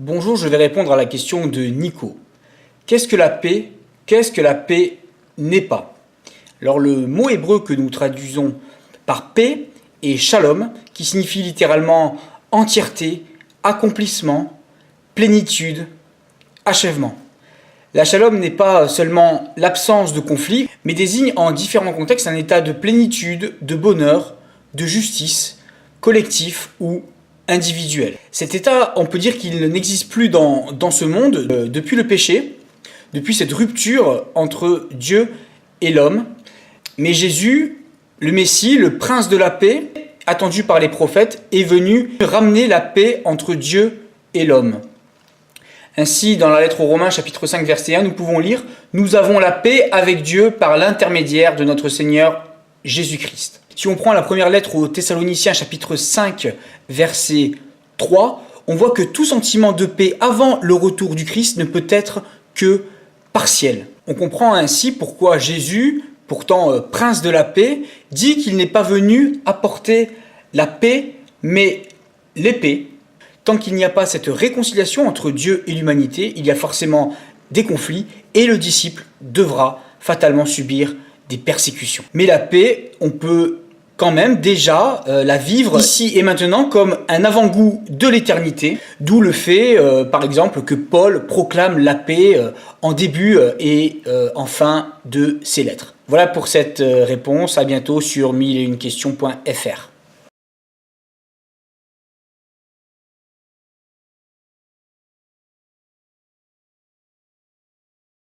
Bonjour, je vais répondre à la question de Nico. Qu'est-ce que la paix? Qu'est-ce que la paix n'est pas? Alors le mot hébreu que nous traduisons par paix est shalom, qui signifie littéralement entièreté, accomplissement, plénitude, achèvement. La shalom n'est pas seulement l'absence de conflit, mais désigne en différents contextes un état de plénitude, de bonheur, de justice, collectif ou individuel. Cet état, on peut dire qu'il n'existe plus dans ce monde depuis le péché, depuis cette rupture entre Dieu et l'homme. Mais Jésus, le Messie, le prince de la paix, attendu par les prophètes, est venu ramener la paix entre Dieu et l'homme. Ainsi, dans la lettre aux Romains, chapitre 5, verset 1, nous pouvons lire « Nous avons la paix avec Dieu par l'intermédiaire de notre Seigneur Jésus-Christ ». Si on prend la première lettre aux Thessaloniciens, chapitre 5, verset 3, on voit que tout sentiment de paix avant le retour du Christ ne peut être que partiel. On comprend ainsi pourquoi Jésus, pourtant prince de la paix, dit qu'il n'est pas venu apporter la paix, mais l'épée. Tant qu'il n'y a pas cette réconciliation entre Dieu et l'humanité, il y a forcément des conflits et le disciple devra fatalement subir des persécutions. Mais la paix, on peut quand même déjà la vivre ici et maintenant comme un avant-goût de l'éternité, d'où le fait, par exemple, que Paul proclame la paix en début et en fin de ses lettres. Voilà pour cette réponse, à bientôt sur 1001questions.fr.